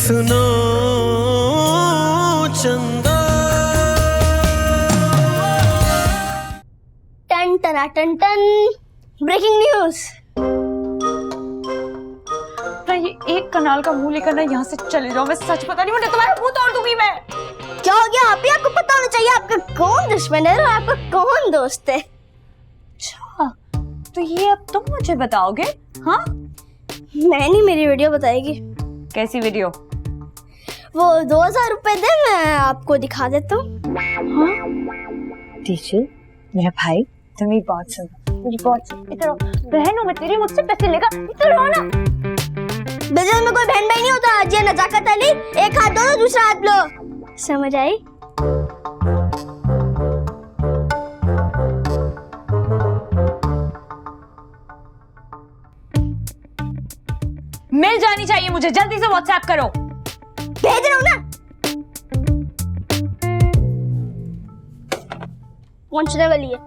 सुनो चंदा। टन टना टन टन, ब्रेकिंग न्यूज। ये एक कनाल का मुंह लेकर ना यहाँ से चले जाओ। मैं सच बता रही हूँ, तुम्हारा मुंह तोड़ दूंगी मैं। क्या हो गया? आप ही आपको पता होना चाहिए आपका कौन दुश्मन है और आपका कौन दोस्त है। अच्छा, तो ये अब तुम मुझे बताओगे? हाँ, मैं नहीं, मेरी वीडियो बताएगी। कैसी वीडियो? वो 2000 रुपए दे, मैं आपको दिखा देता हूँ। हाँ टीचर, मेरा भाई, तुम मेरी बात सुन, मेरी बात सुन। इधर आओ, बहन हूँ मैं तेरी, मुझसे पैसे लेगा। इधर आओ ना। बिजनेस में कोई बहन भाई नहीं होता। जी नजाकत अली, एक हाथ दो दूसरा हाथ लो। समझ आई? मिल जानी चाहिए मुझे, जल्दी से व्हाट्सएप करो। भेज रहा हूँ ना। पहुंचने वाली है।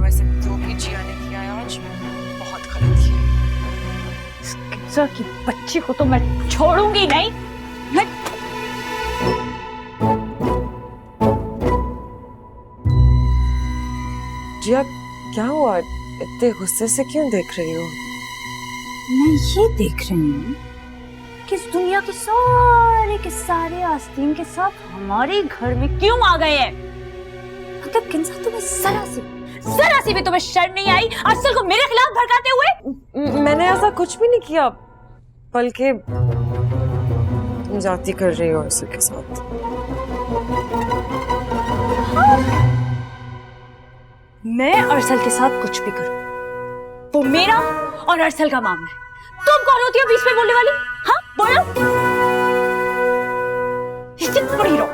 वैसे जो भी जिया ने किया है आज बहुत गलत किया। सर की बच्ची को तो मैं छोड़ूंगी नहीं। मैं जिया, क्या हुआ? इतने गुस्से से क्यों देख रही हो? ये देख रही हूँ कि इस दुनिया के सारे आस्तीन के साथ हमारे घर में क्यों आ गए हैं। मतलब किंसा तुम्हें जरा सी भी तुम्हें शर्म नहीं आई अरसल को मेरे खिलाफ भड़काते हुए? मैंने ऐसा कुछ भी नहीं किया, बल्कि तुम जाती कर रही हो अरसल के साथ। मैं अरसल के साथ कुछ भी करूं, वो मेरा और अरसल का मामला है। तुम कौन होती हो बीच में बोलने वाली? हाँ बोलो, इसे पड़ी रहो।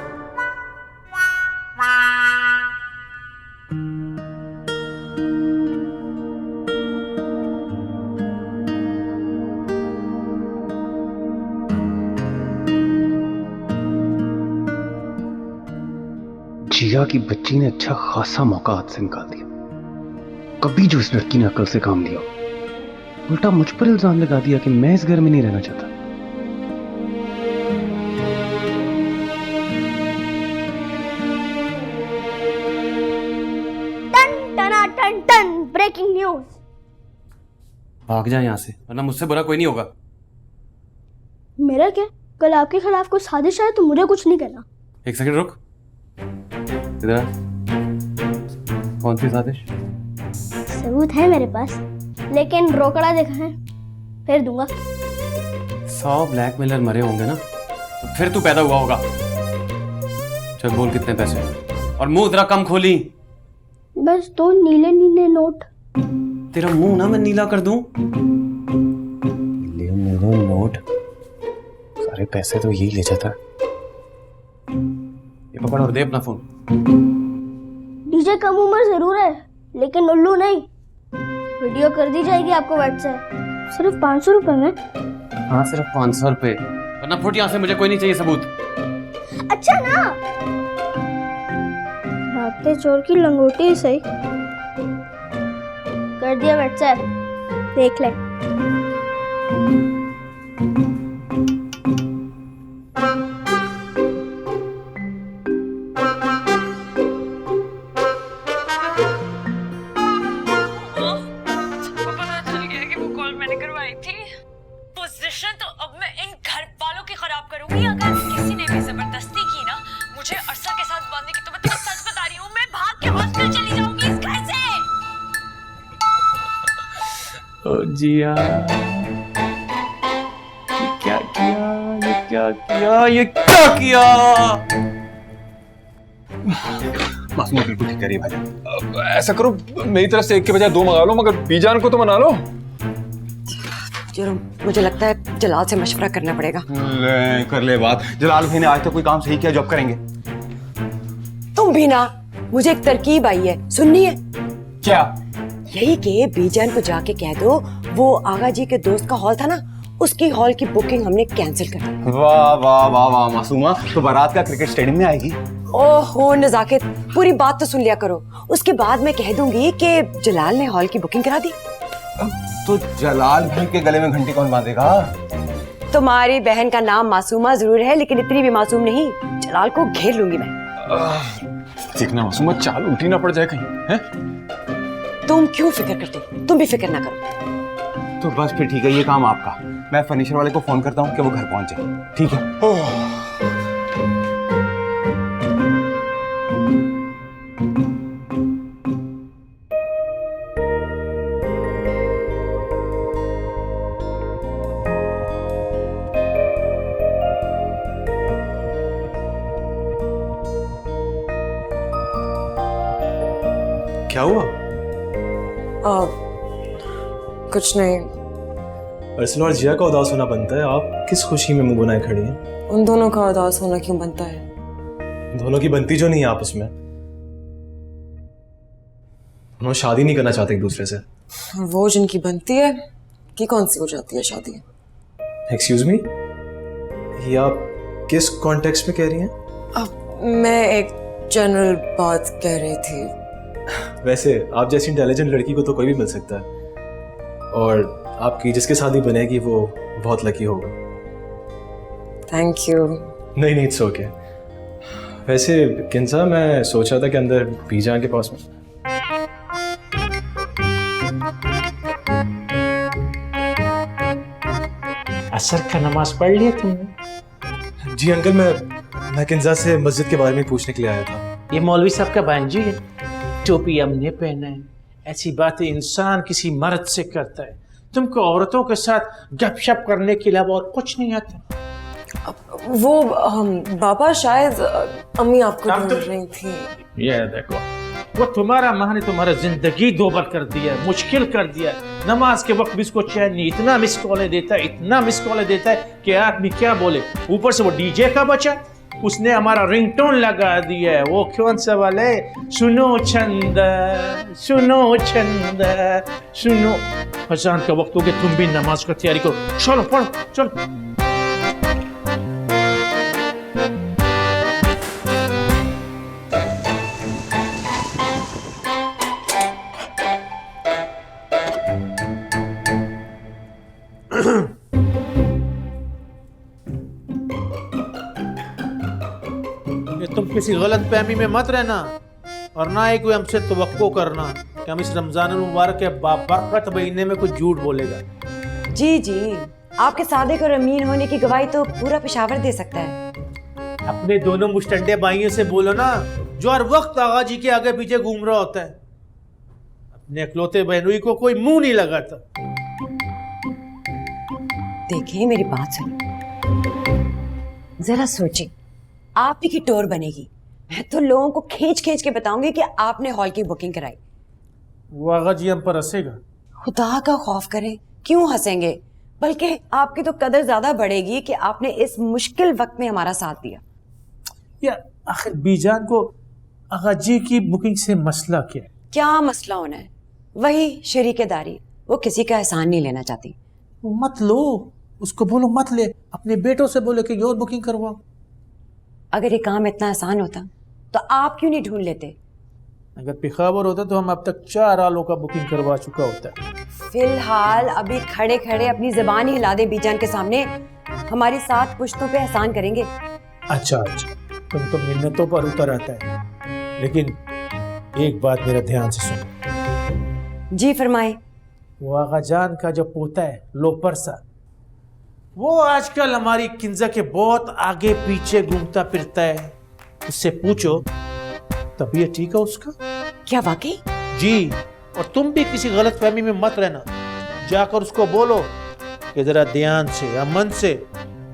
जिया की बच्ची ने अच्छा खासा मौका हाथ से निकाल दिया। कभी जो इस लड़की ने अकल से काम लिया, उल्टा मुझ पर इल्जाम लगा दिया कि मैं इस घर में नहीं रहना चाहता। टन टना टन टन, ब्रेकिंग न्यूज। भाग जा यहाँ से, वरना मुझसे बुरा कोई नहीं होगा। मेरा क्या? कल आपके खिलाफ कोई साजिश है तो मुझे कुछ नहीं कहना। एक सेकंड रुक, इधर आ। कौन सी साजिश? सबूत है मेरे पास, लेकिन रोकड़ा देखा है, फिर दूंगा। 100 ब्लैकमेलर मरे होंगे ना, तो फिर तू पैदा हुआ होगा। चल बोल, कितने पैसे? और मुंह जरा कम खोली। बस 2 नीले नीले नोट। तेरा मुंह ना मैं नीला कर दूं। नीले नीले नोट, सारे पैसे तो यही ले जाता। ये पकड़ और दे अपना फोन। डीजे कम उम्र जरूर है, लेकिन उल्लू नहीं। वीडियो कर दी जाएगी आपको व्हाट्सएप, सिर्फ 500 रुपए में। हाँ, सिर्फ 500 रुपए, वरना फुट यहाँ से, मुझे कोई नहीं चाहिए सबूत। अच्छा ना, भागते चोर की लंगोटी सही। कर दिया व्हाट्सएप, देख ले। पोजीशन तो अब मैं इन घर वालों की खराब करूंगी। अगर किसी ने भी जबरदस्ती की ना मुझे अरसल के साथ बांधने की, तो मैं तुम्हें सच बता रही हूँ, मैं भाग के हॉस्टल चली जाऊंगी इस घर से। ओ जिया, ये क्या किया, ये क्या किया, ये क्या किया? मासूम बिल्कुल ठीक कह रही है भाईजान। ऐसा करो, मेरी तरफ से 1 के बजाय 2 मंगा लो, मगर बीजान को तो मना लो। मुझे लगता है जलाल से मशवरा करना पड़ेगा। ले कर ले बात। जलाल भाई ने आज तक कोई काम सही किया जो अब करेंगे? तुम भी ना, मुझे एक तरकीब आई है, सुननी है? क्या? यही कि बीजान को जाके कह दो, वो आगा जी के दोस्त का हॉल था ना, उसकी हॉल की बुकिंग हमने कैंसिल कर दी। वाह वाह वाह वाह मासूमा, तो बारात का क्रिकेट स्टेडियम में आएगी? ओहो नजाकित, पूरी बात तो सुन लिया करो, उसके बाद मैं कह दूंगी कि जलाल ने हॉल की बुकिंग करा दी। तो जलाल भाई के गले में घंटी कौन बांधेगा? तुम्हारी बहन का नाम मासूमा जरूर है, लेकिन इतनी भी मासूम नहीं। जलाल को घेर लूंगी मैं। देखना मासूमा, चाल उल्टी ना पड़ जाए कहीं, हैं? तुम क्यों फिक्र करते, तुम भी फिक्र ना करो। तो बस फिर ठीक है, ये काम आपका। मैं फर्नीचर वाले को फोन करता हूँ कि वो घर पहुंच जाए, ठीक है? क्या हुआ? कुछ नहीं। अर्सला और जिया का उदास होना बनता है, आप किस खुशी में मुंह बनाए खड़ी हैं? उन दोनों का उदास होना क्यों बनता है? दोनों की बनती जो नहीं है आपस में। उन्होंने शादी नहीं करना चाहते एक दूसरे से। वो जिनकी बनती है कि कौन सी हो जाती है शादी? एक्सक्यूज मी, ये आप किस कॉन्टेक्स्ट में कह रही हैं? मैं एक जनरल बात कह रही थी। वैसे आप जैसी इंटेलिजेंट लड़की को तो कोई भी मिल सकता है, और आपकी जिसके साथ ही बनेगी वो बहुत लकी होगा। Thank you. नहीं, इट्स ओके। वैसे किंसा, मैं सोच रहा था कि अंदर बीजान के पास में। असर का नमाज पढ़ लिया तुमने? जी अंकल, मैं किंजा से मस्जिद के बारे में पूछने के लिए आया था। ये मौलवी साहब का बांजी है, टोपी हमने पहना है। ऐसी बातें इंसान किसी मर्द से करता है। तुमको औरतों के साथ गपशप करने के अलावा और कुछ नहीं आता? वो बाबा शायद अम्मी आपको ढूंढ रही थी। ये देखो, वो तुम्हारा माँ ने तुम्हारा जिंदगी दोबर कर दिया है, मुश्किल कर दिया है। नमाज के वक्त भी इसको चैन नहीं, इतना मिस कॉलें देता है, इतना मिस कॉलें देता है कि आदमी क्या बोले। ऊपर से वो डीजे का बचा, उसने हमारा रिंगटोन लगा दिया है। वो कौन सा वाला है? सुनो छंद, सुनो छंद, सुनो। अजान का वक्त हो गया, तुम भी नमाज का तैयारी करो। चलो पढ़ो, चलो। तुम किसी गलत फहमी में मत रहना, और ना ही कोई हमसे तवक्को करना कि हम इस रमजान मुबारक के बाबरकत महीने में कुछ झूठ बोलेगा। जी जी, आपके सादिक और अमीन होने की गवाही तो पूरा पेशावर दे सकता है। अपने दोनों मुस्टंडे भाइयों से बोलो ना, जो हर वक्त आगा जी के आगे पीछे घूम रहा होता है। अपने अकलौते बहनोई को कोई मुंह नहीं लगाता। देखिए, मेरी बात सुनिए, जरा सोचिए, आप ही की टोर बनेगी। मैं तो लोगों को खींच खींच के बताऊंगी कि आपने हॉल की बुकिंग कराई। वो आगा जी हम पर हंसेगा। खुदा का खौफ करें, क्यों हंसेंगे? बल्कि आपकी तो कदर ज्यादा बढ़ेगी कि आपने इस मुश्किल वक्त में हमारा साथ दिया। या आखिर बीजान को आगा जी की बुकिंग से मसला क्या है? क्या मसला होना है? वही शरीकेदारी। वो किसी का एहसान नहीं लेना चाहती। मत लो, उसको बोलो मत ले, अपने बेटों से बोलो कि और बुकिंग करवाओ। अगर ये काम इतना आसान होता तो आप क्यों नहीं ढूंढ लेते? अगर पेशावर होता तो हम अब तक 4 आलों का बुकिंग करवा चुका होता। फिलहाल अभी खड़े खड़े अपनी जबान ही हिला दे बीजान के सामने, हमारी 7 पुश्तों पे एहसान करेंगे। अच्छा, तुम तो मिन्नतों पर उतर आता है, लेकिन एक बात मेरा ध्यान से सुनो। जी फरमाए। वो आगा जान का जो पोता है लोपर सा, वो आजकल हमारी किंजा के बहुत आगे पीछे घूमता फिरता है। उससे पूछो तबीयत ठीक है उसका? क्या वाकई? जी, और तुम भी किसी गलत फहमी में मत रहना। जाकर उसको बोलो कि जरा ध्यान से, अमन से,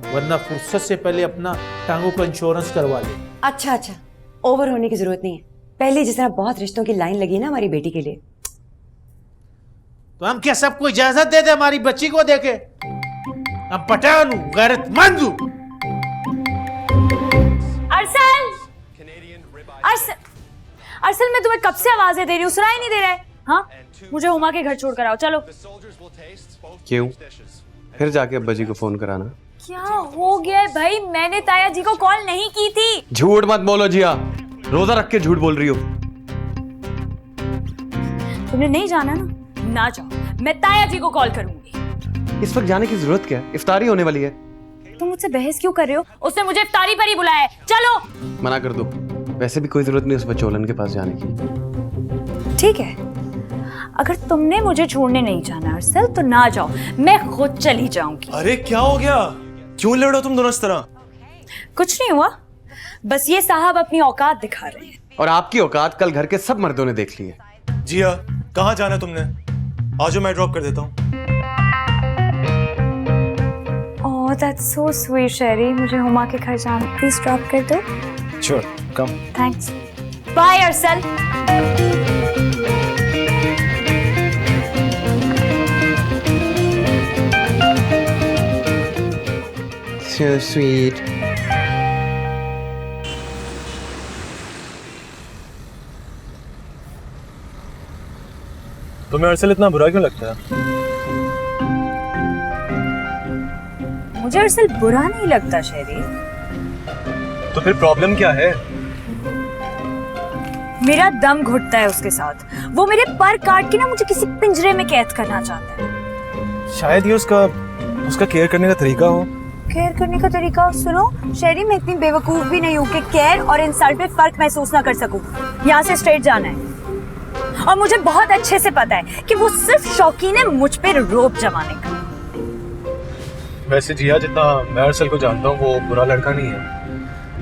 वरना फुर्सत से पहले अपना टांगों का इंश्योरेंस करवा ले। अच्छा, ओवर होने की जरूरत नहीं है। पहले जिस तरह बहुत रिश्तों की लाइन लगी ना हमारी बेटी के लिए, तो हम क्या सबको इजाजत दे दे हमारी बच्ची को देखे? हम पठान हूं, गैरतमंद हूं। अरसल मैं तुम्हें कब से आवाजें दे रही हूँ, सुनाई नहीं दे रहा है? हाँ, मुझे हुमा के घर छोड़ कर आओ, चलो। क्यों? फिर जाके अब्बा जी को फोन कराना। क्या हो गया है भाई? मैंने ताया जी को कॉल नहीं की थी। झूठ मत बोलो जिया, रोजा रख के झूठ बोल रही हो। तुमने नहीं जाना ना जाओ, मैं ताया जी को कॉल करूंगी। इस वक्त जाने की जरूरत क्या है? इफ्तारी होने वाली है। तुम मुझसे बहस क्यों कर रहे हो? उसने मुझे इफ्तारी पर ही बुलाया है, चलो। मना कर दो, वैसे भी कोई जरूरत नहीं उस बचोलन के पास जाने की। ठीक है, अगर तुमने मुझे छोड़ने नहीं जाना अरसल तो ना जाओ, मैं खुद चली जाऊंगी। अरे क्या हो गया? क्यों लड़ रहे हो तुम दोनों इस तरह? कुछ नहीं हुआ, बस ये साहब अपनी औकात दिखा रहे हैं। और आपकी औकात कल घर के सब मर्दों ने देख ली है। जिया, कहाँ जाना है तुमने? आज मैं ड्रॉप कर देता हूँ। ओह दैट्स सो स्वीट शेरी, मुझे हुमा के घर जाना, प्लीज ड्रॉप कर दो। Sure, come. Thanks, bye Arsal. So sweet. तुम्हें अरसल इतना बुरा क्यों लगता है? मुझे अरसल बुरा नहीं लगता शेरी। तो फिर प्रॉब्लम क्या है? मेरा दम घुटता है उसके साथ। वो मेरे पर काट के ना मुझे किसी पिंजरे में कैद करना चाहता है। शायद ये उसका केयर करने का तरीका हो। केयर करने का तरीका? सुनो शेरी, मैं इतनी बेवकूफ भी नहीं हूँ कि केयर और इंसल्ट में फर्क महसूस ना कर सकूं। यहाँ से स्ट्रेट जाना है और मुझे बहुत अच्छे से पता है कि वो सिर्फ शौकीन है मुझ पे रोब जमाने का। वैसे जिया, जितना मैं अरसल को जानता हूँ वो बुरा लड़का नहीं है।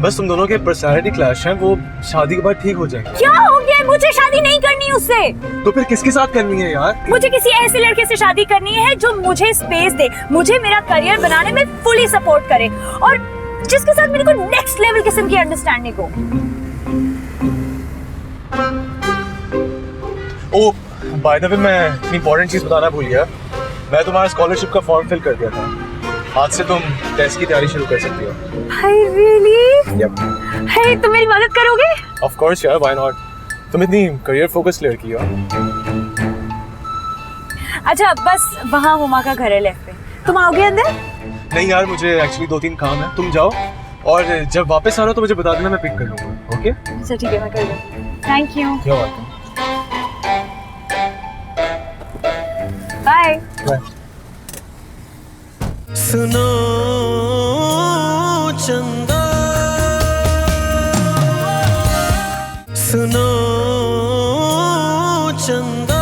बस तुम दोनों के पर्सनालिटी क्लैश हैं, वो शादी के बाद ठीक हो जाएंगे। क्या हो गया? मुझे शादी नहीं करनी उससे। तो फिर किसके साथ करनी है यार? मुझे किसी ऐसे लड़के से शादी करनी है जो मुझे स्पेस दे, मुझे मेरा करियर बनाने में फुली सपोर्ट करे और जिसके साथ मेरे को नेक्स्ट लेवल किस्म की अंडरस्टैंडिंग हो। ओह, बाय द वे मैं इतनी इंपॉर्टेंट चीज बताना भूल गया। मैं तुम्हारा स्कॉलरशिप का फॉर्म फिल कर दिया था। आज से तुम टेस्ट की तैयारी शुरू कर सकती हो। हाय रियली? यप। हे, तुम मेरी मदद करोगे? ऑफ कोर्स यार, व्हाई नॉट? तुम इतनी करियर फोकस्ड लड़की हो। अच्छा, बस वहाँ हुमा का घर है लेफ्ट पे, तुम आओगे अंदर? नहीं यार, मुझे एक्चुअली 2-3 काम है। तुम जाओ और जब वापस आ रहा हो तो मुझे बता देना, मैं पिक कर लूंगा। ओके? अच्छा ठीक है, मैं कर दूँ। Thank you. You are welcome. Bye. Bye. सुनो चंदा, सुनो चंदा।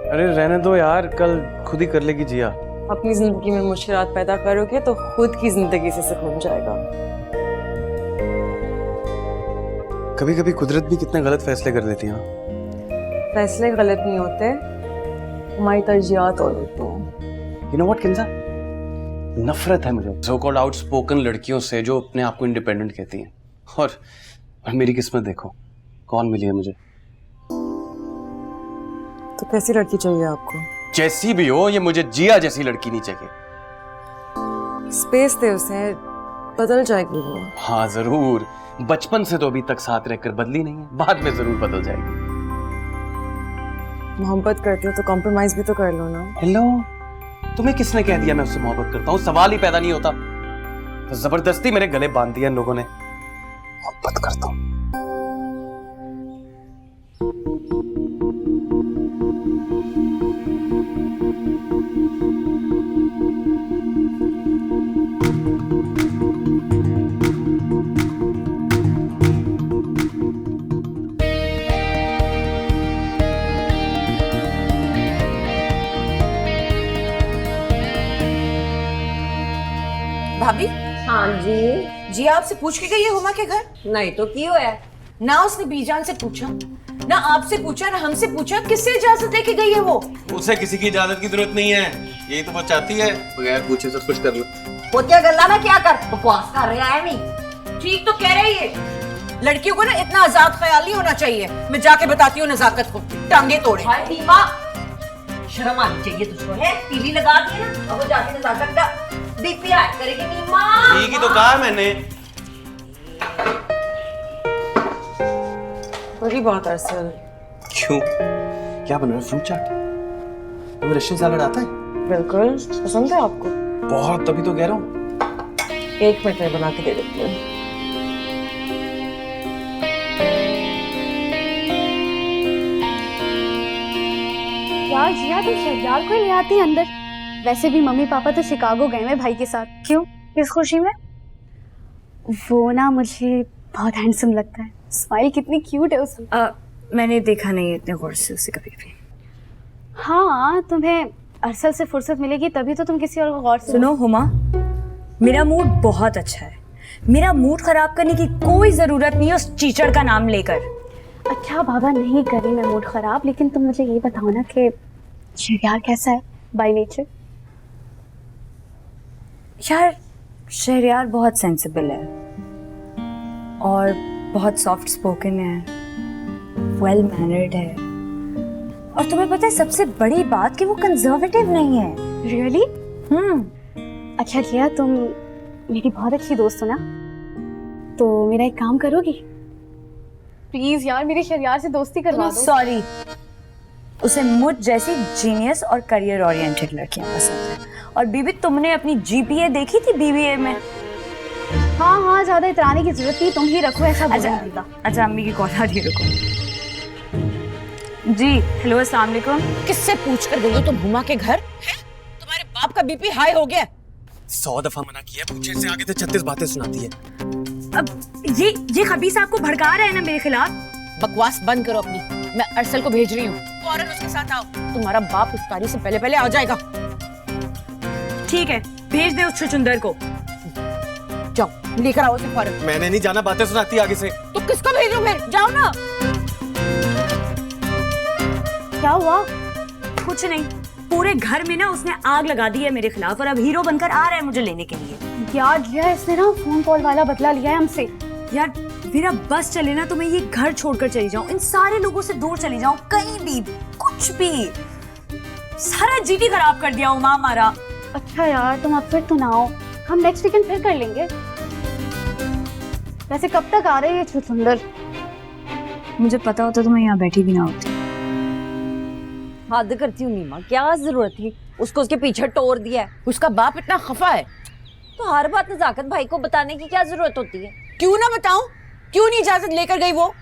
अरे रहने दो यार, कल खुद ही कर लेगी जिया। अपनी जिंदगी में मुश्किलात पैदा करोगे तो खुद की जिंदगी से सुकून जाएगा। कभी कभी कुदरत भी कितने गलत फैसले कर देती है। फैसले गलत नहीं होते, हमारी तरजीहात हो देती हैं। You know what, Kinza? नफरत है मुझे सो कॉल्ड आउटस्पोकन लड़कियों से जो अपने आप को इंडिपेंडेंट कहती हैं। और मेरी किस्मत देखो, कौन मिली है मुझे। तो कैसी लड़की चाहिए आपको? जैसी भी हो, ये मुझे जिया जैसी लड़की नहीं चाहिए। स्पेस दे उसे, बदल जाएगी वो। हाँ जरूर, बचपन से तो अभी तक साथ रहकर बदली नहीं है, बाद में जरूर बदल जाएगी। मोहब्बत करते हो तो कॉम्प्रोमाइज भी तो कर लो ना। हेलो, तुम्हें किसने कह दिया मैं उससे मोहब्बत करता हूँ? सवाल ही पैदा नहीं होता। तो जबरदस्ती मेरे गले बांध दिया इन लोगों ने। मोहब्बत करता हूँ। भाभी। हाँ जी। जी आपसे पूछ के गई है हुमा के घर? नहीं तो क्यों है? ना उसने बीजान से पूछा, ना आपसे पूछा, ना हमसे पूछा। किससे इजाजत लेके गई है वो? उसे किसी की इजाजत की जरूरत नहीं है, यही तो वो चाहती है, बगैर पूछे सब कुछ कर लो। वो क्या गल्ला ना क्या कर बकवास कर रहा है नहीं? ठीक तो कह रही है। लड़कियों को ना इतना आजाद ख्याल नहीं होना चाहिए। मैं जाके बताती हूँ नजाकत को, टांगे तोड़े। हाय रीमा, शर्म आनी चाहिए तुझको है? टीवी लगा दी ना, अब वो जाके नजाकत का बीपी हाई करेगी नीमा। ठीक ही तो कहा मैंने। बड़ी बात अरसल। क्यों? क्या बना रहा है? फ्रूट चाट? तुम्हें रशियन सैलड आता है? बिल्कुल पसंद है आपको? बहुत, तभी तो कह रहा हूँ। 1 मिनट में बना के दे देती हूँ। यार जिया तुम शहरयार को ले आती है अंदर। वैसे भी मम्मी पापा तो शिकागो गए हैं भाई के साथ। क्यों? किस खुशी में? वो ना मुझे बहुत हैंडसम लगता है। स्माइल कितनी क्यूट है उसकी। मैंने देखा नहीं है इतने गौर से उसे कभी भी। हाँ तुम्हें अरसल से फुर्सत मिलेगी तभी तो तुम किसी और को गौर से। सुनो हुमा, मेरा मूड बहुत अच्छा है। मेरा मूड खराब करने की कोई जरूरत नहीं है उस चीचड़ का नाम लेकर। अच्छा बाबा नहीं करी मैं मूड खराब, लेकिन तुम मुझे ये बताओ ना कि शहरयार कैसा है बाय नेचर? यार शहरयार बहुत सेंसिबल है और बहुत सॉफ्ट स्पोकन है, वेल मैनर्ड है, और तुम्हें पता है सबसे बड़ी बात कि वो कंजर्वेटिव नहीं है। रियली? अच्छा किया, तुम मेरी बहुत अच्छी दोस्त हो ना, तो मेरा एक काम करोगी? प्लीज यार मेरे शहरयार से दोस्ती करवा दो। सॉरी, उसे मुझ जैसी जीनियस और करियर ओरिएंटेड लड़कियां पसंद है। और बीबी तुमने अपनी जीपीए देखी थी बीबीए में? हाँ हाँ ज्यादा इतराने की जरूरत नहीं, तुम ही रखो ऐसा। अच्छा अम्मी की कॉल आ रही है, रुको। जी हेलो अस्सलाम वालेकुम। किससे पूछ कर गई हो तुम हुमा के घर? तुम्हारे बाप का बीपी हाई हो गया। 100 दफा मना किया, पूछे से आगे तो 36 बातें सुनाती है। अब ये खबीस आपको भड़का रहा है ना मेरे खिलाफ। बकवास बंद करो अपनी। मैं अरसल को भेज रही हूँ, फौरन उसके साथ आओ। तुम्हारा बाप इफ्तारी से पहले पहले आ जाएगा। ठीक है, भेज दे उस छुचुंदर को। जाओ लेकर आओ उसे फौरन। मैंने नहीं जाना, बातें सुनाती है आगे से। तो किसको भेजो फिर? जाओ ना। क्या हुआ? कुछ नहीं, पूरे घर में ना उसने आग लगा दी है मेरे खिलाफ और अब हीरो बनकर आ रहा है मुझे लेने के लिए। यार लिया इसने ना फोन कॉल वाला बदला लिया है हमसे। यार मेरा बस चले ना तो मैं ये घर छोड़कर चली जाऊं, इन सारे लोगों से दूर चली जाऊं, कहीं भी कुछ भी। सारा जीटी खराब कर दिया हुमा हमारा। अच्छा यार तुम अपसेट तो ना हो, हम नेक्स्ट वीकेंड फिर कर लेंगे। वैसे कब तक आ रही है छुचुंदर? मुझे पता होता तो मैं यहाँ बैठी भी ना होती। हद करती हूँ नीमा, क्या जरूरत थी उसको उसके पीछे टोर दिया है। उसका बाप इतना खफा है तो हर बात नजाकत भाई को बताने की क्या जरूरत होती है? क्यों ना बताऊं? क्यों नहीं इजाजत लेकर गई वो?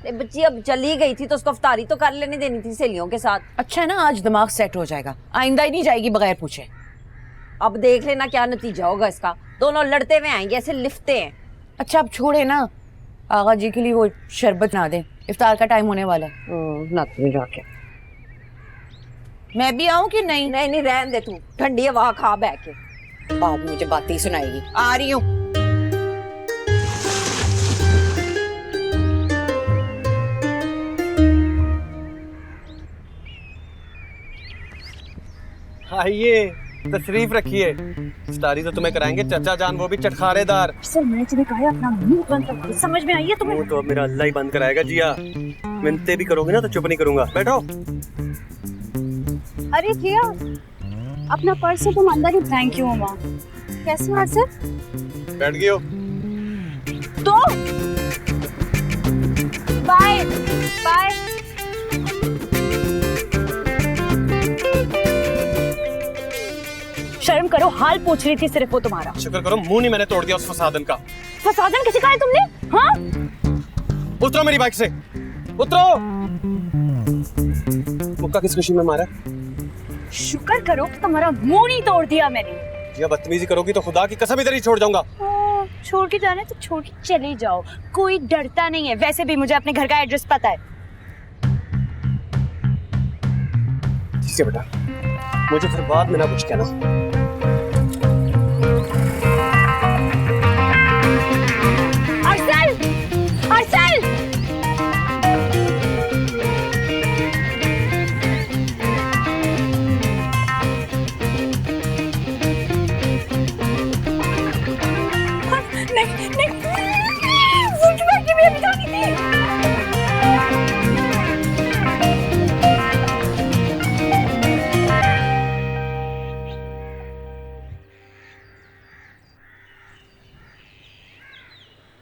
बच्ची अब चली गई थी तो उसको अफ्तारी तो कर लेने देनी थी सहेलियों के साथ। अच्छा है ना, आज दिमाग सेट हो जाएगा, आइंदा ही नहीं जाएगी बगैर पूछे। अब देख लेना क्या नतीजा होगा इसका। दोनों लड़ते हुए आएंगे, ऐसे लिफ्टे हैं। अच्छा अब छोड़े ना, आगा जी के लिए वो शरबत ना दे, इफ्तार का टाइम होने वाला है। ना जाके मैं भी आऊं कि नहीं? नहीं नहीं रहने दे, तू ठंडी हवा खा बैठ के, बाद में मुझे बातें सुनाएगी। आ रही हूँ। आइए तशरीफ रखिए। इफ्तारी तो तुम्हें कराएंगे चाचा जान, वो भी चटखारेदार। सर मैंने तुम्हें कहा अपना मुंह बंद रखो, समझ में आई है तुम्हें? वो तो अब मेरा अल्लाह ही बंद कराएगा जिया। मिन्नतें भी करोगे ना तो चुप नहीं करूंगा। बैठो। अरे जिया अपना पर्स तुम अंदर ही। थैंक यू मामा। कैसे हो सर? बैठ गए हो? तो बाय बाय। शर्म करो, हाल पूछ रही थी सिर्फ वो तुम्हारा। शुक्र करो मुंह नहीं मैंने तोड़ दिया उस फसादन का। फसादन किसी का है तुमने? हाँ उतरो मेरी बाइक से, उतरो। मुक्का किस खुशी में मारा? शुक्र करो तुम्हारा मुंह नहीं तोड़ दिया मैंने। या बदतमीजी करोगी तो खुदा की कसम इधर ही छोड़ जाऊंगा। छोड़ के जाना है तो छोड़ के चले जाओ, कोई डरता नहीं है। वैसे भी मुझे अपने घर का एड्रेस पता है। ठीक है बेटा, मुझे फिर बाद में ना कुछ कहना।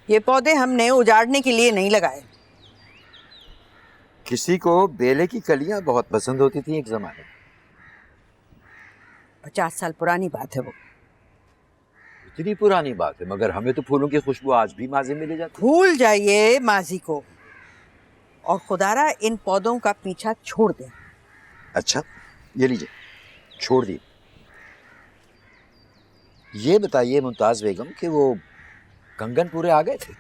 ये पौधे हमने उजाड़ने के लिए नहीं लगाए। किसी को बेले की कलियां बहुत पसंद होती थी एक जमाने में। 50 साल पुरानी बात है वो। इतनी पुरानी बात है, मगर हमें तो फूलों की खुशबू आज भी माजी में ले जाती। भूल जाइए माजी को और खुदारा इन पौधों का पीछा छोड़ दें। अच्छा, ये लीजिए, छोड़ दिए। ये बताइए मुमताज बेगम कि वो कंगन पूरे आ गए थे?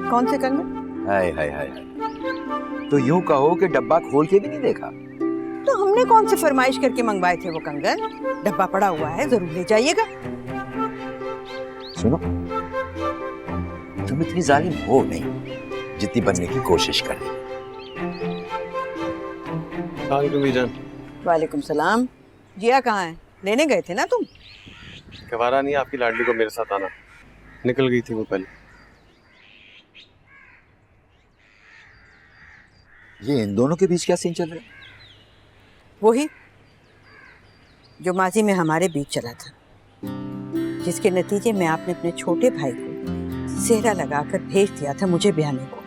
कौन से कंगन? हाय हाय हाय, तो यूं कहो कि डब्बा खोल के भी नहीं देखा? तो हमने कौन से फरमाइश करके मंगवाए थे वो कंगन? डब्बा पड़ा हुआ है, जरूर ले जाइएगा। सुनो, तुम इतनी जालिम हो नहीं जितनी बनने की कोशिश कर रही। वालेकुम सलाम। जिया कहाँ है? लेने गए थे ना तुम? गवारा नहीं आपकी लाडली को मेरे साथ आना, निकल गई थी वो पहले। ये इन दोनों के बीच क्या सीन चल रहा है? वही जो माजी में हमारे बीच चला था, जिसके नतीजे में आपने अपने छोटे भाई को सेहरा लगाकर भेज दिया था मुझे ब्याने को।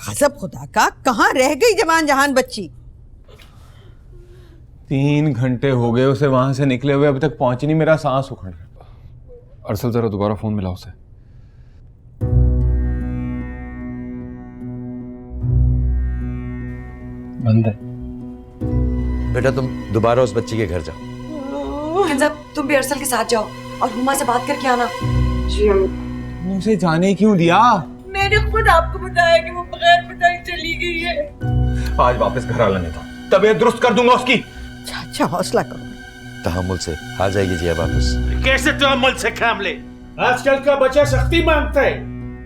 गजब खुदा का, कहाँ रह गई जवान जहान बच्ची? 3 घंटे हो गए उसे वहां से निकले हुए, अभी तक पहुंची नहीं। मेरा सांस उखड़ रहा। अरसल जरा दोबारा फोन मिला उसे। बंद है। बेटा तुम दोबारा उस बच्ची के घर जाओ। किंजा, तुम भी अरसल के साथ जाओ और हुमा से बात करके आना। जी तुमने उसे जाने क्यों दिया? मैंने खुद आपको बताया कि वो बगैर बताए चली गई है। आज वापस घर आना नहीं था, तबीयत दुरुस्त कर दूंगा उसकी। अच्छा हौसला करो। तहम्मुल से आ जाएगी जिया वापस। कैसे तहम्मुल से काम ले? आजकल का बच्चा सख्ती मांगता है,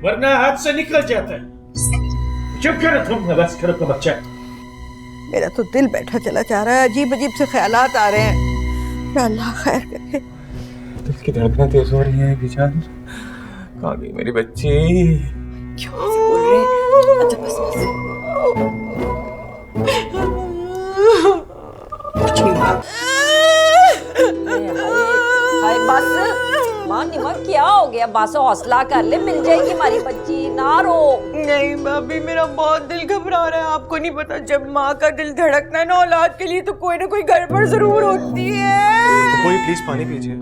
वरना हाथ से निकल जाता है। चुप करो तुम, बस करो का बच्चा। मेरा तो दिल बैठा चला जा रहा है, अजीब अजीब से ख्यालात आ रहे हैं। या अल्लाह खैर करे। दिल की धड़कनें तेज हो रही हैं बेचारी। कहाँ गई मेरी बच्ची? क्यों ऐसे बोल रहे हैं? अच्छा बस बस। कुछ नहीं हुआ। हाय बस मां निमा क्या हो गया? बस हौसला कर ले, मिल जाएगी हमारी बच्ची, ना रो। नहीं भाभी, मेरा बहुत दिल घबरा रहा है। आपको नहीं पता, जब माँ का दिल धड़कता है ना औलाद के लिए, तो कोई ना कोई गड़बड़ जरूर होती है। कोई प्लीज पानी पीजिए।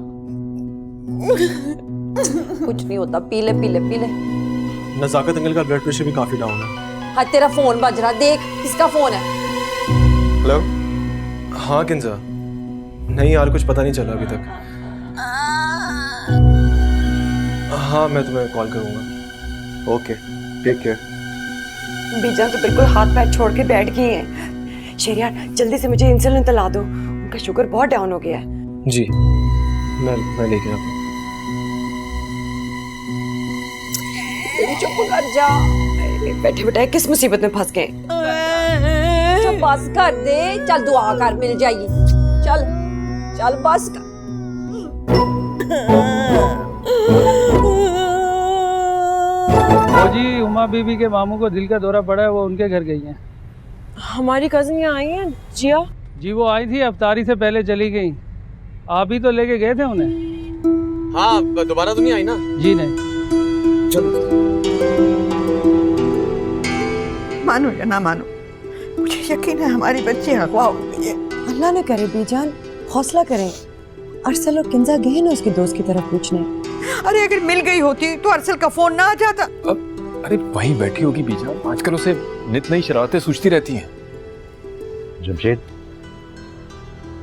कुछ नहीं होता, पी ले पी ले पी ले। नजाकत अंकल का ब्लड प्रेशर भी काफी डाउन है। हाँ तेरा फोन बज रहा, देख किसका फोन है। हेलो, हाँ किंजा। नहीं यार, कुछ पता नहीं चला अभी तक। हाँ मैं तुम्हें कॉल करूंगा। Okay, take care. बीजा तो बिल्कुल हाथ पैर छोड़ के बैठ गई हैं। शेरियार, जल्दी से मुझे इंसुलिन दिला दो, उनका शुगर बहुत डाउन हो गया है। जी मैं लेके आता हूँ। चुप कर जा। बैठे बैठे किस मुसीबत में फंस गए? चल बस कर दे, चल दुआ कर, मिल जाएगी। चल चल बस कर। जी उमा बीबी के मामू को दिल का दौरा पड़ा है, वो उनके घर गई हैं। हमारी कजिन यहाँ आई हैं जिया? जी वो आई थी, अफ्तारी से पहले चली गई। आप ही तो लेके गए थे उन्हें। हाँ, दोबारा तो नहीं आई ना? जी नहीं। चलो मानो या ना मानो, मुझे यकीन है हमारी बच्ची अगवा हो गई है। अल्लाह न करे बीजान, हौसला करें। अरसल और किंजा गए ना उसके दोस्त की तरफ पूछने। अरे अगर मिल गई होती तो अरसल का फोन ना आ जाता। अरे वहीं बैठी होगी बीजान, आजकल उसे नित नई शरारतें सूझती रहती हैं। जमशेद,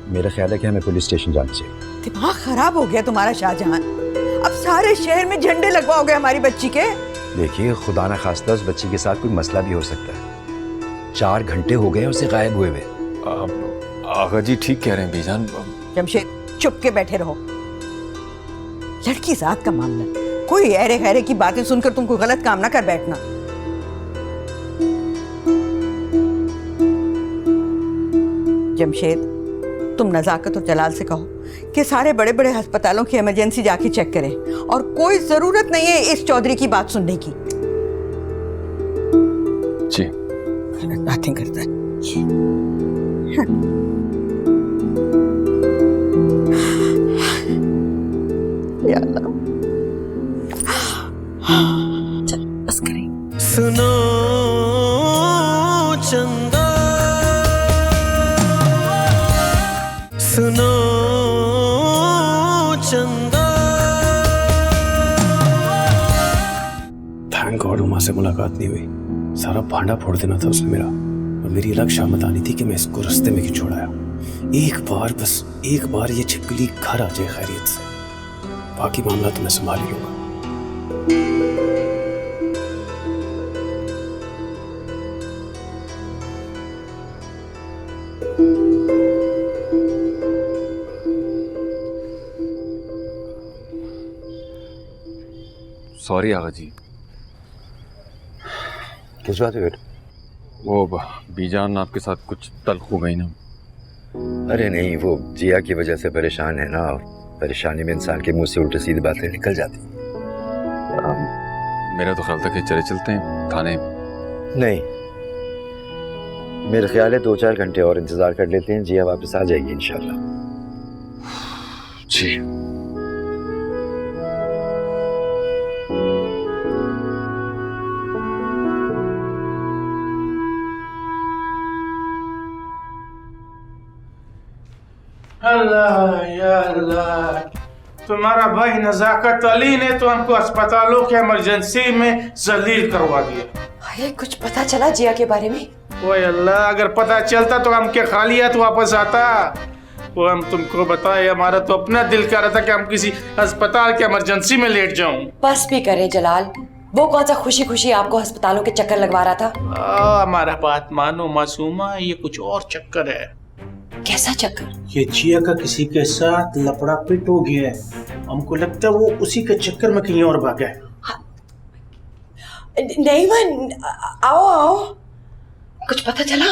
मेरा ख्याल है कि हमें पुलिस स्टेशन जाना चाहिए। दिमाग खराब हो गया तुम्हारा शाहजहां। अब सारे शहर में झंडे लगवाओगे हमारी बच्ची के? देखिए, खुदा ना खास्ता उस बच्ची के साथ कोई मसला भी हो सकता है। 4 घंटे हो गए उसे गायब हुए हुए। आगा जी ठीक कह रहे हैं बीजान। जमशेद, चुप के बैठे रहो। लड़की जात का मामला, कोई ऐरे गैरे की बातें सुनकर तुम कोई गलत काम ना कर बैठना। जमशेद, तुम नजाकत और जलाल से कहो कि सारे बड़े बड़े अस्पतालों की इमरजेंसी जाके चेक करें, और कोई जरूरत नहीं है इस चौधरी की बात सुनने की। जी। गलत बातें करता है। या अल्लाह, चल बस करें। सुनो चंदा, सुनो चंदा। थैंक गॉड उमा से मुलाकात नहीं हुई, सारा भांडा फोड़ देना था उसने मेरा, और मेरी अलग शामत आनी थी कि मैं इसको रास्ते में क्यों छोड़ाया। एक बार, बस एक बार ये छिपकली घर आ जाए खैरियत से, बाकी मामला तो मैं संभाल ही लूंगा। सॉरी आगा जी। किस बात है? वो बीजान आपके साथ कुछ तल्ख हो गई ना। अरे नहीं, वो जिया की वजह से परेशान है ना, और परेशानी में इंसान के मुंह से उल्टी सीधी बातें निकल जाती। मेरा तो ख्याल था कि चले चलते हैं थाने। नहीं, मेरा ख्याल है 2-4 घंटे और इंतजार कर लेते हैं, जिया वापस आ जाएगी इंशाल्लाह। जी। अल्लाह या अल्लाह, तुम्हारा भाई नजाकत अली ने तो हमको अस्पतालों के इमरजेंसी में जलील करवा दिया। अरे कुछ पता चला जिया के बारे में? ओए अल्लाह, अगर पता चलता तो हम क्या खालियत वापस आता। वो हम तुमको बताए, हमारा तो अपना दिल कर रहा था कि हम किसी अस्पताल के इमरजेंसी में लेट जाऊं। बस भी करें जलाल, वो कौन सा खुशी खुशी आपको अस्पतालों के चक्कर लगवा रहा था? हमारा बात मानो मासूमा, ये कुछ और चक्कर है। कैसा चक्कर? ये जिया का किसी के साथ लपड़ा पिट हो गया है, हमको लगता है वो उसी के चक्कर में कहीं और भागा है। नहीं मन, आओ आओ, कुछ पता चला?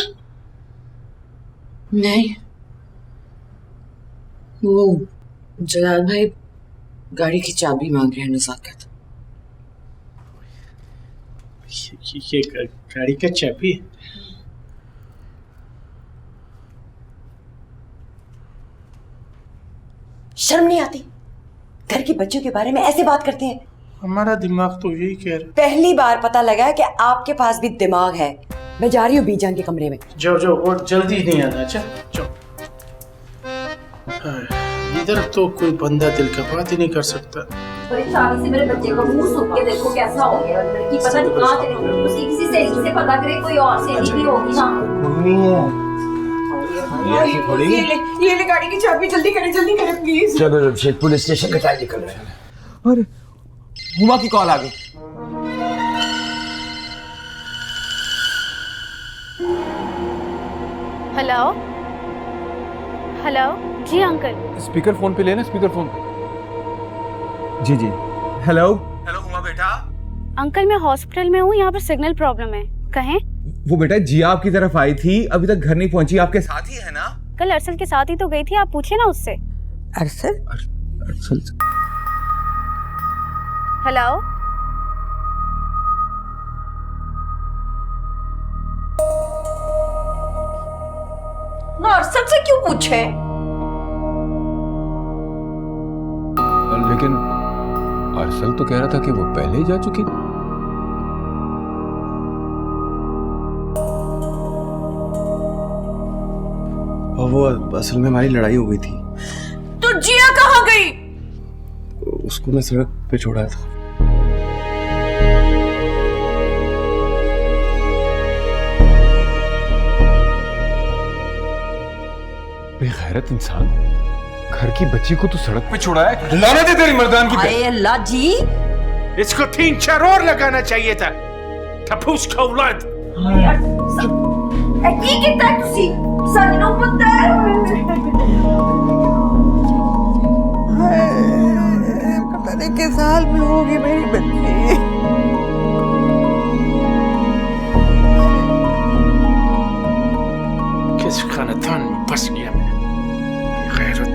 नहीं, वो जलाल भाई गाड़ी की चाबी मांग रहे हैं नजाकत। ये गाड़ी का चाबी? शर्म नहीं आती? घर की बच्चों के बारे में ऐसे बात करते हैं। हमारा दिमाग तो यही कह रहा है। पहली बार पता लगा है कि आपके पास भी दिमाग है। मैं जा रही हूँ बीजान के कमरे में। जाओ जाओ, और जल्दी नहीं आना। अच्छा जाओ। इधर तो कोई बंदा दिल का बात ही नहीं कर सकता। परेशानी से मेरे बच्चे का मुंह सूख के देखो कैसा हो गया। लड़की पता नहीं कहाँ चली गई, उसी किसी सहेली से पता करे, कोई और सहेली भी होगी ना। ये ले गाड़ी की चाबी, जल्दी करें प्लीज। चलो जमशेद, पुलिस स्टेशन का टाइम निकल रहा है। अरे हुमा की कॉल आ गई। हेलो हेलो, जी अंकल। स्पीकर फोन पे लेना, स्पीकर फोन। जी जी। हेलो हेलो हुमा बेटा। अंकल मैं हॉस्पिटल में हूँ, यहाँ पर सिग्नल प्रॉब्लम है। कहें? वो बेटा जिया आपकी तरफ आई थी, अभी तक घर नहीं पहुंची, आपके साथ ही है ना? कल अरसल के साथ ही तो गई थी, आप पूछिए ना उससे। अरसल? अरसल? हेलो ना, अरसल से क्यों पूछे? लेकिन अरसल तो कह रहा था कि वो पहले ही जा चुकी थी। वो असल में हमारी लड़ाई हो गई थी। तो जिया कहाँ गई? उसको मैं सड़क पे छोड़ा था। बेगैरत इंसान, घर की बच्ची को तो सड़क पे छोड़ा है। लानत है तेरी मर्दान की। अरे अल्लाह जी, इसको 3-4 और लगाना चाहिए था। ठपूस का औलाद। की कितना तुसी सानू पुत्र पता किस हाल में होगी मेरी बच्ची। किस खानदान में फंस गया मैं, गैरत।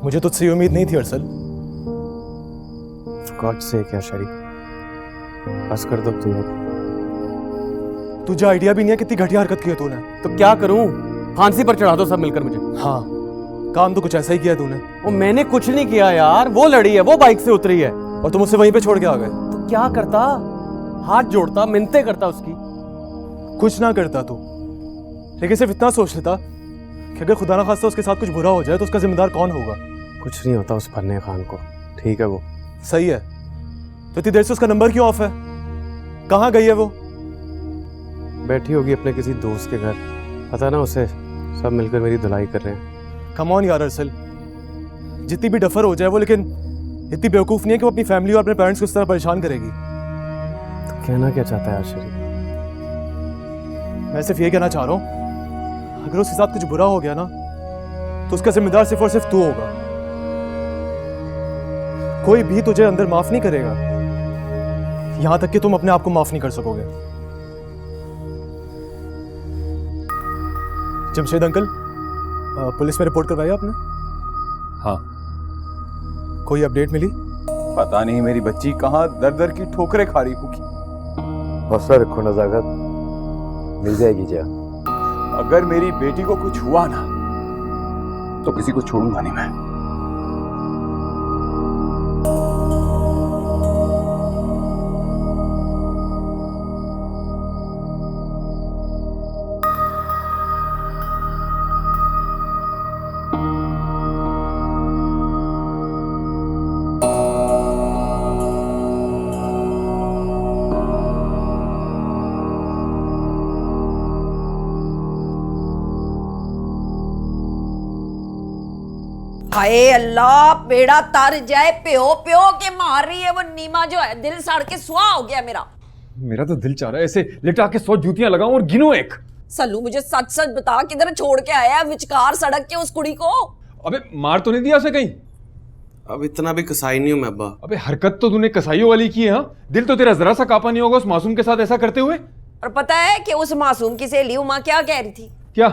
मुझे तुझसे ये उम्मीद नहीं थी अरसल। गॉड से क्या शरी, बस कर दो तुम लोग। तुझे आइडिया भी नहीं है कितनी घटिया हरकत की है तूने। तो क्या करूं, फांसी पर चढ़ा दो सब मिलकर मुझे। हाँ, काम तो कुछ ऐसा ही किया तूने। वो मैंने कुछ नहीं किया यार, वो लड़ी है, वो बाइक से उतरी है और तुम उसे वहीं पे छोड़ के आ गए। तो क्या करता, हाथ जोड़ता, मिन्नतें करता उसकी। कुछ ना करता तू, लेकिन सिर्फ इतना सोच लेता कि अगर खुदा ना खास्ता उसके साथ कुछ बुरा हो जाए तो उसका जिम्मेदार कौन होगा। कुछ नहीं होता उस फन्ने खान को, ठीक है वो सही है। तो इतनी देर से उसका नंबर क्यों ऑफ है? कहाँ गई है वो? बैठी होगी अपने किसी दोस्त के घर, पता ना उसे। सब मिलकर मेरी धुलाई कर रहे हैं। कम ऑन यार अरसल, जितनी भी डफर हो जाए वो, लेकिन इतनी बेवकूफ नहीं है कि वो अपनी फैमिली और अपने पेरेंट्स को इस तरह परेशान करेगी। तो कहना क्या चाहता है आशरी? मैं सिर्फ ये कहना चाह रहा हूँ, अगर उसके साथ कुछ बुरा हो गया ना तो उसका जिम्मेदार सिर्फ और सिर्फ तू होगा। कोई भी तुझे अंदर माफ नहीं करेगा, यहां तक कि तुम अपने आप को माफ नहीं कर सकोगे। जमशेद अंकल, पुलिस में रिपोर्ट करवाई आपने? हाँ। कोई अपडेट मिली? पता नहीं मेरी बच्ची कहाँ दर दर की ठोकरें खा रही होगी। हौसला रखो नजाकत, मिल जाएगी जा। अगर मेरी बेटी को कुछ हुआ ना तो किसी को छोड़ूंगा नहीं मैं। हाय अल्लाह, बेड़ा तर जाए, प्यो प्यो के मार रही है वो नीमा जो है, दिल सड़ के सुहा हो गया मेरा। मेरा तो दिल चाह रहा है ऐसे लिटा के 100 जूतियां लगाऊं और गिनूं एक। सल्लू मुझे सच सच बता, किधर छोड़ के आया है विचकार सड़क के उस कुड़ी को? अबे मार तो नहीं दिया उसे कहीं? अब इतना भी कसाई नहीं हूं मैं अब्बा। अबे हरकत तो तूने कसाईयों वाली की है। हाँ, दिल तो तेरा जरा सा कापा नहीं होगा उस मासूम के साथ ऐसा करते हुए। और पता है कि उस मासूम की सहेली उमा क्या कह रही थी? क्या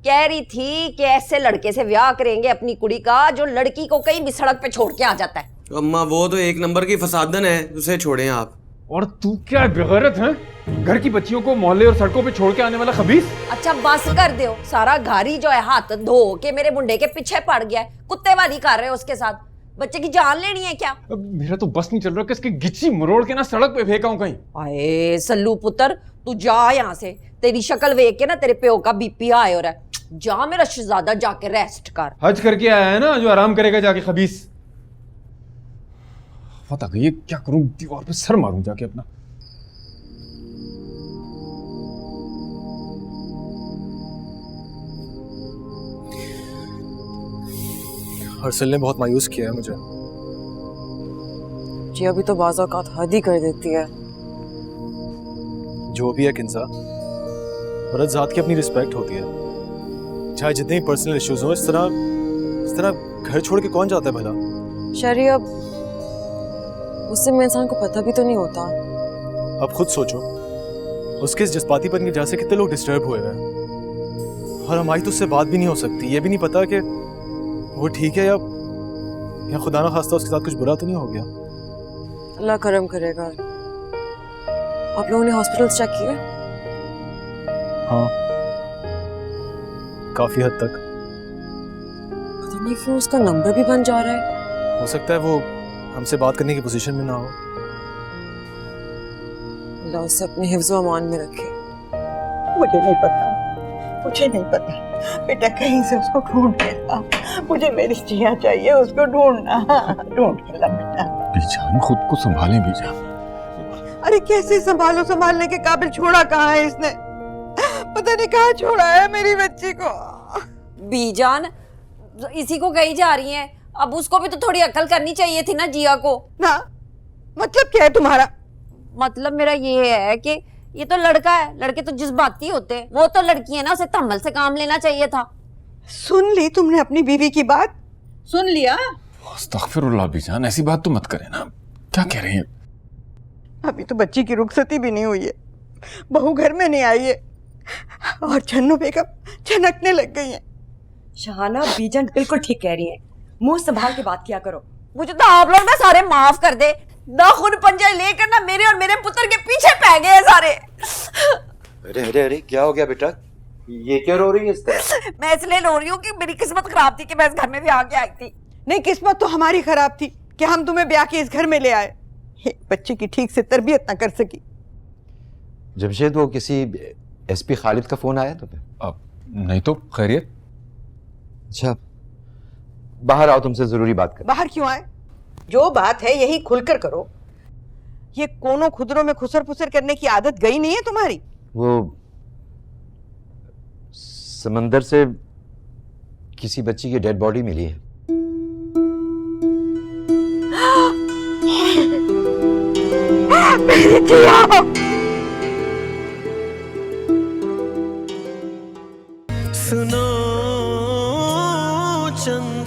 कह रही थी कि ऐसे लड़के से ब्याह करेंगे अपनी कुड़ी का जो लड़की को कहीं भी सड़क पे छोड़ के आ जाता है। अम्मा वो तो एक नंबर की फसादन है, उसे छोड़ें आप। और तू क्या बेगैरत है, घर की बच्चियों को मोहल्ले और सड़कों पे छोड़ के आने वाला खबीस। अच्छा बस कर दो, सारा घर ही जो है हाथ धो के मेरे मुंडे के पीछे पड़ गया है, कुत्तेवाली कर रहे हो उसके साथ। बच्चे की जान लेनी है क्या? अब मेरा तो बस नहीं चल रहा कि इसकी गिच्ची मरोड़ के ना सड़क पे फेंका हूं कहीं। आए सल्लू पुत्र, तू जा यहाँ से, तेरी शक्ल देख के ना तेरे प्यो का बीपी हाई हो रहा है। जा मेरा शहजादा, जाके रेस्ट कर। हज करके आया है ना, जो आराम करेगा जाके खबीस। पता नहीं ये क्या करूं, दीवार पे सर मारूं जाके अपना। हर्षल ने बहुत मायूस किया है मुझे। जी अभी तो बाज़ औक़ात हद ही कर देती है। जो भी है किंसा, औरत ज़ात की अपनी रिस्पेक्ट होती है, चाहे जितने भी पर्सनल इश्यूज हो। इस तरह घर छोड़ के कौन जाता है भला? शरी अब उससे में इंसान को पता भी तो नहीं होता। अब खुद सोचो, उसके इस जज्बातीपन की वजह से कितने लोग डिस्टर्ब हुए हैं, और हमारी तो उससे बात भी नहीं हो सकती। ये भी नहीं पता कि वो ठीक है या खुदा ना खास्ता उसके साथ कुछ बुरा तो नहीं हो गया। अल्लाह करम करेगा। आप लोगों ने हॉस्पिटल चेक किए? हाँ, काफी हद तक। पता नहीं क्यों उसका नंबर भी बन जा रहा है। हो सकता है वो हमसे बात करने की पोजीशन में ना हो। अल्लाह उसे अपने हिफ्ज़ व अमान में रखे। मुझे नहीं पता, मुझे नहीं पता बेटा, कहीं से उसको ढूंढ के ला। मुझे मेरी जिया चाहिए, उसको ढूंढना, ढूंढ के ला बेटा। बीजान खुद को संभालें बीजान। अरे कैसे संभालो, संभालने के काबिल छोड़ा कहाँ है इसने, पता नहीं कहाँ छोड़ा है मेरी बच्ची को। बीजान इसी को कही जा रही हैं, अब उसको भी तो थोड़ी अकल करनी चाहिए थी ना जिया को। ना मतलब क्या है तुम्हारा? मतलब मेरा ये है कि ये तो लड़का है, लड़के तो जज्बाती होते हैं, वो तो लड़की है ना, उसे तम्मल से काम लेना चाहिए था। सुन ली तुमने अपनी बीवी की बात? सुन लिया? अस्तगफिरुल्लाह बीजान, ऐसी बात तो मत करें ना, क्या कह रही हैं? अभी तो बच्ची की रुखसती भी नहीं हुई है, बहू घर में नहीं आई है और छन्नू बेगम छनकने लग गई है। शहाना बीजन बिल्कुल ठीक कह रही है, मुंह संभाल के बात किया करो। मुझे तो आप लोग ना सारे माफ कर दे, ना खून पंजा लेकर ना मेरे और मेरे पुत्र के पीछे पै गए सारे। अरे अरे अरे क्या हो गया बेटा, ये क्यों रो रही है इस तरह? मैं इसलिए रो रही हूँ कि मेरी किस्मत खराब थी कि मैं इस घर में भी आके आई थी। नहीं, किस्मत तो हमारी खराब थी कि हम तुम्हें ब्याह के इस घर में ले आए, बच्चे की ठीक से तरबियत ना कर सकी। जमशेद वो किसी एसपी खालिद का फोन आया तुम्हें? नहीं तो खैरियत। अच्छा बाहर आओ, तुमसे जरूरी बात कर। बाहर क्यों आए? जो बात है यही खुलकर करो, ये कोनों खुदरों में खुसर फुसर करने की आदत गई नहीं है तुम्हारी? वो समंदर से किसी बच्ची की डेड बॉडी मिली है। सुनो चंद